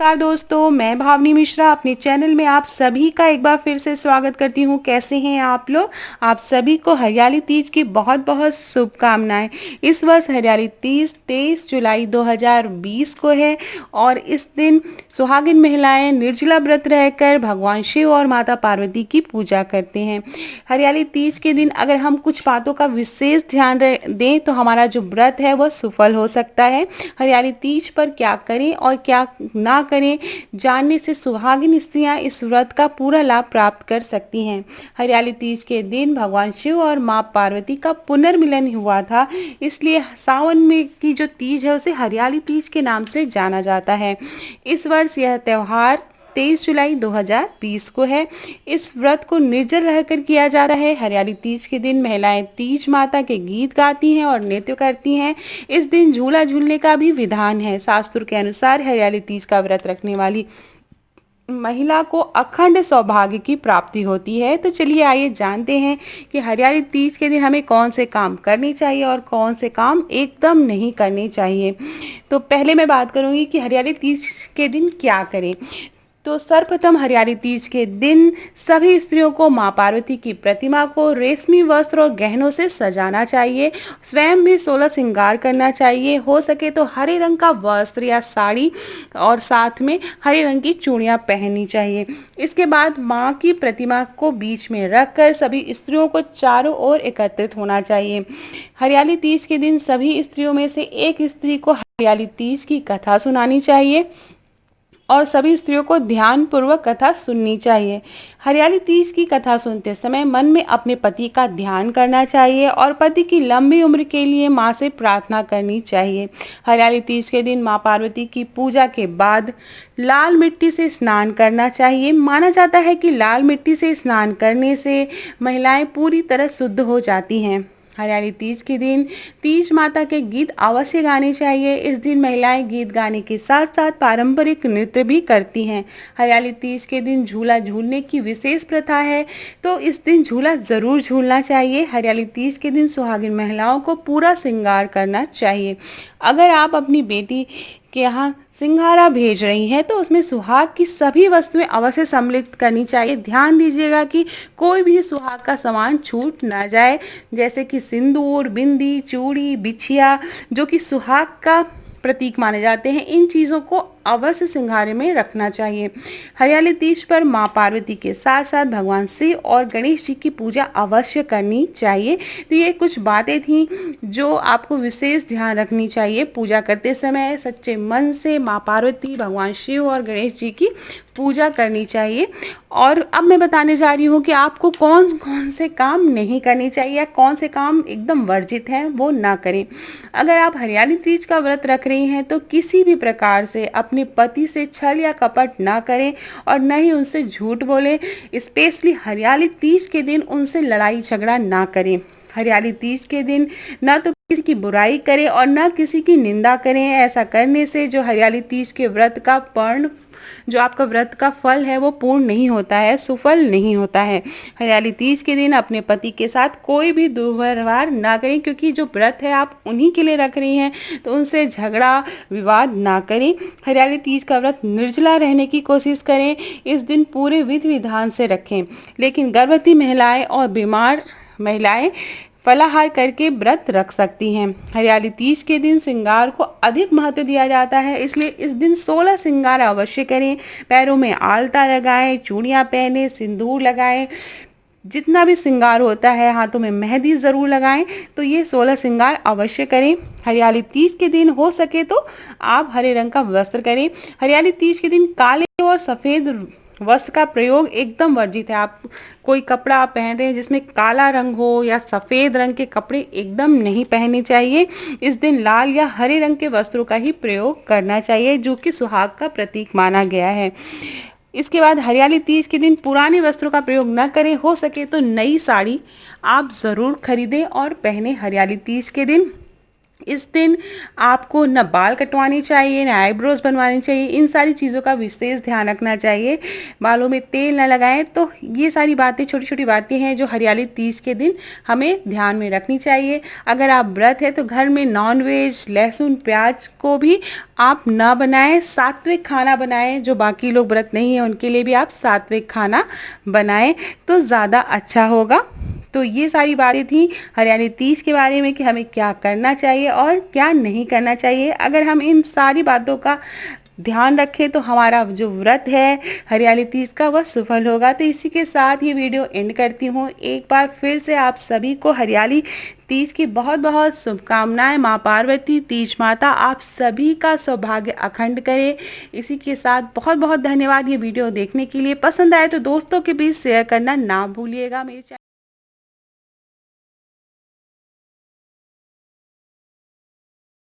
नमस्कार दोस्तों, मैं भावनी मिश्रा अपने चैनल में आप सभी का एक बार फिर से स्वागत करती हूँ। कैसे हैं आप लोग? आप सभी को हरियाली तीज की बहुत बहुत शुभकामनाएं। इस वर्ष हरियाली तीज 23 जुलाई 2020 को है और इस दिन सुहागिन महिलाएं निर्जला व्रत रहकर भगवान शिव और माता पार्वती की पूजा करते हैं। हरियाली तीज के दिन अगर हम कुछ बातों का विशेष ध्यान दें तो हमारा जो व्रत है वह सफल हो सकता है। हरियाली तीज पर क्या करें और क्या ना करें जानने से सुहागिन स्त्रियां इस व्रत का पूरा लाभ प्राप्त कर सकती हैं। हरियाली तीज के दिन भगवान शिव और मां पार्वती का पुनर्मिलन हुआ था, इसलिए सावन में की जो तीज है उसे हरियाली तीज के नाम से जाना जाता है। इस वर्ष यह त्योहार 23 जुलाई 2020 को है। इस व्रत को निर्जल रहकर किया जा रहा है। हरियाली तीज के दिन महिलाएं तीज माता के गीत गाती हैं और नृत्य करती हैं। इस दिन झूला झूलने का भी विधान है। शास्त्रों के अनुसार हरियाली तीज का व्रत रखने वाली महिला को अखंड सौभाग्य की प्राप्ति होती है। तो चलिए आइए जानते हैं कि हरियाली तीज के दिन हमें कौन से काम करने चाहिए और कौन से काम एकदम नहीं करने चाहिए। तो पहले मैं बात करूंगी कि हरियाली तीज के दिन क्या करें। तो सर्वप्रथम हरियाली तीज के दिन सभी स्त्रियों को मां पार्वती की प्रतिमा को रेशमी वस्त्र और गहनों से सजाना चाहिए। स्वयं भी 16 श्रृंगार करना चाहिए। हो सके तो हरे रंग का वस्त्र या साड़ी और साथ में हरे रंग की चूड़ियां पहननी चाहिए। इसके बाद मां की प्रतिमा को बीच में रखकर सभी स्त्रियों को चारों ओर एकत्रित होना चाहिए। हरियाली तीज के दिन सभी स्त्रियों में से एक स्त्री को हरियाली तीज की कथा सुनानी चाहिए और सभी स्त्रियों को ध्यान पूर्वक कथा सुननी चाहिए। हरियाली तीज की कथा सुनते समय मन में अपने पति का ध्यान करना चाहिए और पति की लंबी उम्र के लिए मां से प्रार्थना करनी चाहिए। हरियाली तीज के दिन मां पार्वती की पूजा के बाद लाल मिट्टी से स्नान करना चाहिए। माना जाता है कि लाल मिट्टी से स्नान करने से महिलाएं पूरी तरह शुद्ध हो जाती हैं। हरियाली तीज के दिन तीज माता के गीत अवश्य गाने चाहिए। इस दिन महिलाएं गीत गाने के साथ साथ पारंपरिक नृत्य भी करती हैं। हरियाली तीज के दिन झूला झूलने की विशेष प्रथा है, तो इस दिन झूला जरूर झूलना चाहिए। हरियाली तीज के दिन सुहागिन महिलाओं को पूरा श्रृंगार करना चाहिए। अगर आप अपनी बेटी के यहाँ सिंघारा भेज रही हैं तो उसमें सुहाग की सभी वस्तुएं अवश्य सम्मिलित करनी चाहिए। ध्यान दीजिएगा कि कोई भी सुहाग का सामान छूट ना जाए, जैसे कि सिंदूर, बिंदी, चूड़ी, बिछिया, जो कि सुहाग का प्रतीक माने जाते हैं। इन चीज़ों को अवश्य सिंघारे में रखना चाहिए। हरियाली तीज पर मां पार्वती के साथ साथ भगवान शिव और गणेश जी की पूजा अवश्य करनी चाहिए। तो ये कुछ बातें थीं जो आपको विशेष ध्यान रखनी चाहिए। पूजा करते समय सच्चे मन से मां पार्वती, भगवान शिव और गणेश जी की पूजा करनी चाहिए। और अब मैं बताने जा रही हूँ कि आपको कौन कौन से काम नहीं करने चाहिए या कौन से काम एकदम वर्जित हैं वो ना करें। अगर आप हरियाली तीज का व्रत रख रही हैं तो किसी भी प्रकार से अपने पति से छल या कपट ना करें और न ही उनसे झूठ बोलें। स्पेशली हरियाली तीज के दिन उनसे लड़ाई झगड़ा ना करें। हरियाली तीज के दिन ना तो किसी की बुराई करें और ना किसी की निंदा करें। ऐसा करने से जो हरियाली तीज के व्रत का जो आपका व्रत का फल है वो पूर्ण नहीं होता है, सुफल नहीं होता है। हरियाली तीज के दिन अपने पति के साथ कोई भी दुर्व्यवहार ना करें, क्योंकि जो व्रत है आप उन्हीं के लिए रख रही हैं, तो उनसे झगड़ा विवाद ना करें। हरियाली तीज का व्रत निर्जला रहने की कोशिश करें। इस दिन पूरे विधि विधान से रखें, लेकिन गर्भवती महिलाएं और बीमार महिलाएं फलाहार करके व्रत रख सकती हैं। हरियाली तीज के दिन श्रृंगार को अधिक महत्व दिया जाता है, इसलिए इस दिन 16 श्रृंगार अवश्य करें। पैरों में आलता लगाएं, चूड़ियां पहने, सिंदूर लगाएं, जितना भी श्रृंगार होता है, हाथों में मेहंदी ज़रूर लगाएं। तो ये 16 श्रृंगार अवश्य करें। हरियाली तीज के दिन हो सके तो आप हरे रंग का वस्त्र करें। हरियाली तीज के दिन काले और सफ़ेद वस्त्र का प्रयोग एकदम वर्जित है। आप कोई कपड़ा आप पहन रहे हैं जिसमें काला रंग हो या सफ़ेद रंग के कपड़े एकदम नहीं पहनने चाहिए। इस दिन लाल या हरे रंग के वस्त्रों का ही प्रयोग करना चाहिए, जो कि सुहाग का प्रतीक माना गया है। इसके बाद हरियाली तीज के दिन पुराने वस्त्रों का प्रयोग न करें। हो सके तो नई साड़ी आप ज़रूर खरीदें और पहने हरियाली तीज के दिन। इस दिन आपको न बाल कटवाने चाहिए, न आईब्रोज बनवानी चाहिए। इन सारी चीज़ों का विशेष ध्यान रखना चाहिए। बालों में तेल न लगाएं। तो ये सारी बातें, छोटी छोटी बातें हैं जो हरियाली तीज के दिन हमें ध्यान में रखनी चाहिए। अगर आप व्रत है तो घर में नॉनवेज, लहसुन, प्याज को भी आप ना बनाएं, सात्विक खाना बनाएं। जो बाकी लोग व्रत नहीं है उनके लिए भी आप सात्विक खाना बनाएं तो ज़्यादा अच्छा होगा। तो ये सारी बातें थी हरियाली तीज के बारे में कि हमें क्या करना चाहिए और क्या नहीं करना चाहिए। अगर हम इन सारी बातों का ध्यान रखें तो हमारा जो व्रत है हरियाली तीज का वह सफल होगा। तो इसी के साथ ये वीडियो एंड करती हूँ। एक बार फिर से आप सभी को हरियाली तीज की बहुत बहुत शुभकामनाएं। माँ पार्वती, तीज माता आप सभी का सौभाग्य अखंड करे। इसी के साथ बहुत बहुत धन्यवाद ये वीडियो देखने के लिए। पसंद आए तो दोस्तों के बीच शेयर करना ना भूलिएगा। मेरे